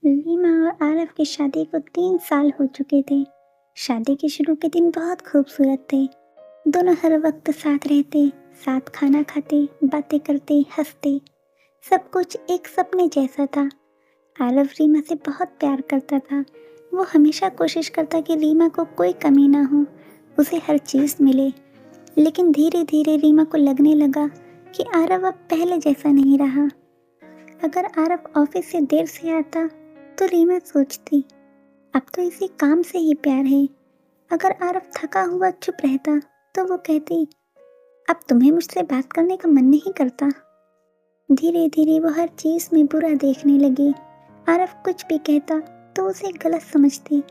रीमा और आरव की शादी को 3 साल हो चुके थे। शादी के शुरू के दिन बहुत खूबसूरत थे। दोनों हर वक्त साथ रहते, साथ खाना खाते, बातें करते, हंसते। सब कुछ एक सपने जैसा था। आरव रीमा से बहुत प्यार करता था। वो हमेशा कोशिश करता कि रीमा को कोई कमी ना हो, उसे हर चीज़ मिले। लेकिन धीरे धीरे रीमा को लगने लगा कि आरव अब पहले जैसा नहीं रहा। अगर आरव ऑफिस से देर से आता तो रीमा सोचती, अब तो इसे काम से ही प्यार है। अगर आरव थका हुआ चुप रहता तो वो कहती, अब तुम्हें मुझसे बात करने का मन नहीं करता। धीरे धीरे वो हर चीज में बुरा देखने लगी। आरव कुछ भी कहता तो उसे गलत समझती,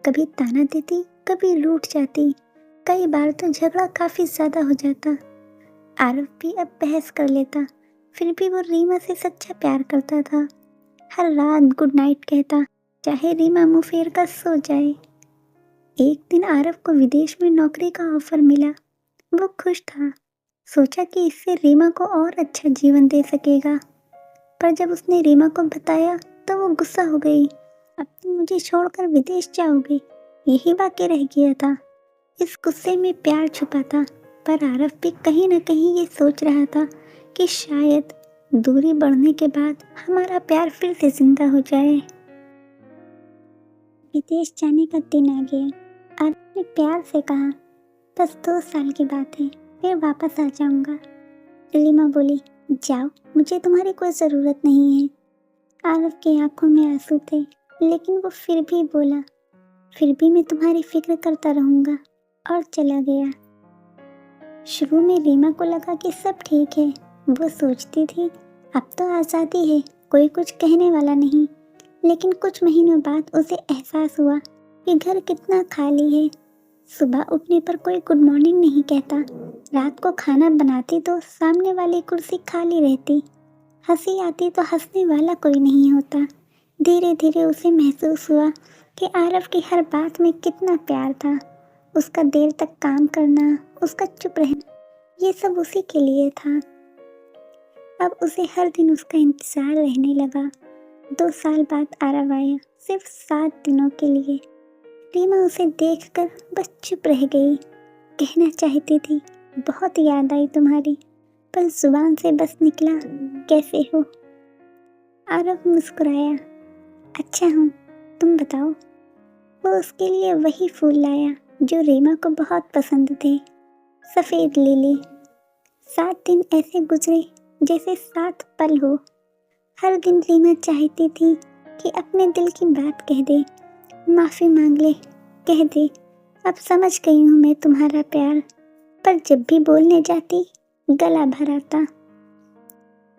कभी ताना देती, कभी रूठ जाती। कई बार तो झगड़ा काफी ज्यादा हो जाता। आरव भी अब बहस कर लेता, फिर भी वो रीमा से सच्चा प्यार करता था। हर रात गुड नाइट कहता, चाहे रीमा मुंह फेर कर सो जाए। एक दिन आरव को विदेश में नौकरी का ऑफर मिला। वो खुश था, सोचा कि इससे रीमा को और अच्छा जीवन दे सकेगा। पर जब उसने रीमा को बताया तो वो गुस्सा हो गई। अब तुम मुझे छोड़कर विदेश जाओगे, यही बाकी रह गया था। इस गुस्से में प्यार छुपा था, पर आरव भी कहीं ना कहीं ये सोच रहा था कि शायद दूरी बढ़ने के बाद हमारा प्यार फिर से जिंदा हो जाए। विदेश जाने का दिन आ गया। आरव ने प्यार से कहा, बस 2 साल की बात है, फिर वापस आ जाऊंगा। रीमा बोली, जाओ, मुझे तुम्हारी कोई ज़रूरत नहीं है। आरव की आंखों में आंसू थे, लेकिन वो फिर भी बोला, फिर भी मैं तुम्हारी फिक्र करता रहूंगा। और चला गया। शुरू में रीमा को लगा कि सब ठीक है। वो सोचती थी, अब तो आज़ादी है, कोई कुछ कहने वाला नहीं। लेकिन कुछ महीनों बाद उसे एहसास हुआ कि घर कितना खाली है। सुबह उठने पर कोई गुड मॉर्निंग नहीं कहता। रात को खाना बनाती तो सामने वाली कुर्सी खाली रहती। हंसी आती तो हंसने वाला कोई नहीं होता। धीरे धीरे उसे महसूस हुआ कि आरव की हर बात में कितना प्यार था। उसका देर तक काम करना, उसका चुप रहना, ये सब उसी के लिए था। अब उसे हर दिन उसका इंतजार रहने लगा। 2 साल बाद आरव आया, सिर्फ 7 दिनों के लिए। रीमा उसे देखकर बस चुप रह गई। कहना चाहती थी, बहुत याद आई तुम्हारी, पर जुबान से बस निकला, कैसे हो। आरव मुस्कुराया, अच्छा हूँ, तुम बताओ। वो उसके लिए वही फूल लाया जो रीमा को बहुत पसंद थे, सफ़ेद लिली। 7 दिन ऐसे गुजरे जैसे 7 पल हो। हर दिन रीमा चाहती थी कि अपने दिल की बात कह दे, माफ़ी मांग ले, कह दे, अब समझ गई हूँ मैं तुम्हारा प्यार। पर जब भी बोलने जाती, गला भर आता।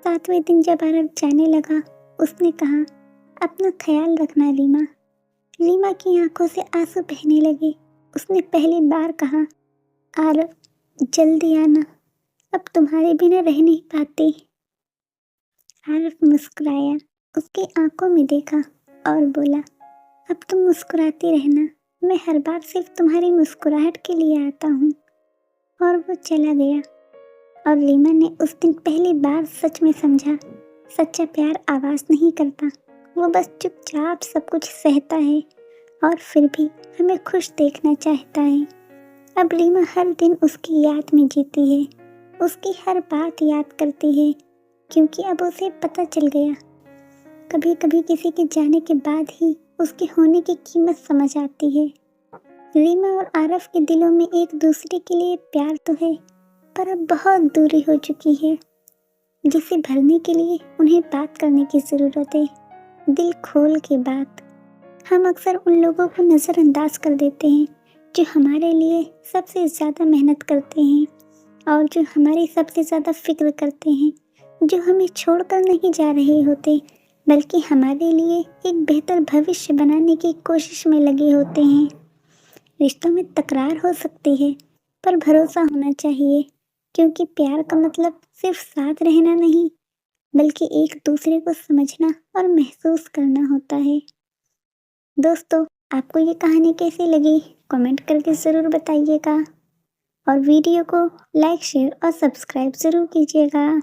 7वें दिन जब आरव जाने लगा, उसने कहा, अपना ख्याल रखना रीमा। रीमा की आंखों से आंसू बहने लगे। उसने पहली बार कहा, आरव, जल्दी आना, अब तुम्हारे बिना रह नहीं पाती। आरव मुस्कुराया, उसकी आंखों में देखा और बोला, अब तुम मुस्कुराती रहना, मैं हर बार सिर्फ तुम्हारी मुस्कुराहट के लिए आता हूँ। और वो चला गया। और रीमा ने उस दिन पहली बार सच में समझा, सच्चा प्यार आवाज़ नहीं करता, वो बस चुपचाप सब कुछ सहता है और फिर भी हमें खुश देखना चाहता है। अब रीमा हर दिन उसकी याद में जीती है, उसकी हर बात याद करती है, क्योंकि अब उसे पता चल गया, कभी कभी किसी के जाने के बाद ही उसके होने की कीमत समझ आती है। रीमा और आरव के दिलों में एक दूसरे के लिए प्यार तो है, पर अब बहुत दूरी हो चुकी है, जिसे भरने के लिए उन्हें बात करने की ज़रूरत है, दिल खोल के बात। हम अक्सर उन लोगों को नज़रअंदाज कर देते हैं जो हमारे लिए सबसे ज़्यादा मेहनत करते हैं और जो हमारी सबसे ज़्यादा फिक्र करते हैं, जो हमें छोड़कर नहीं जा रहे होते, बल्कि हमारे लिए एक बेहतर भविष्य बनाने की कोशिश में लगे होते हैं। रिश्तों में तकरार हो सकती है, पर भरोसा होना चाहिए, क्योंकि प्यार का मतलब सिर्फ साथ रहना नहीं, बल्कि एक दूसरे को समझना और महसूस करना होता है। दोस्तों, आपको ये कहानी कैसी लगी, कमेंट करके ज़रूर बताइएगा और वीडियो को लाइक, शेयर और सब्सक्राइब ज़रूर कीजिएगा।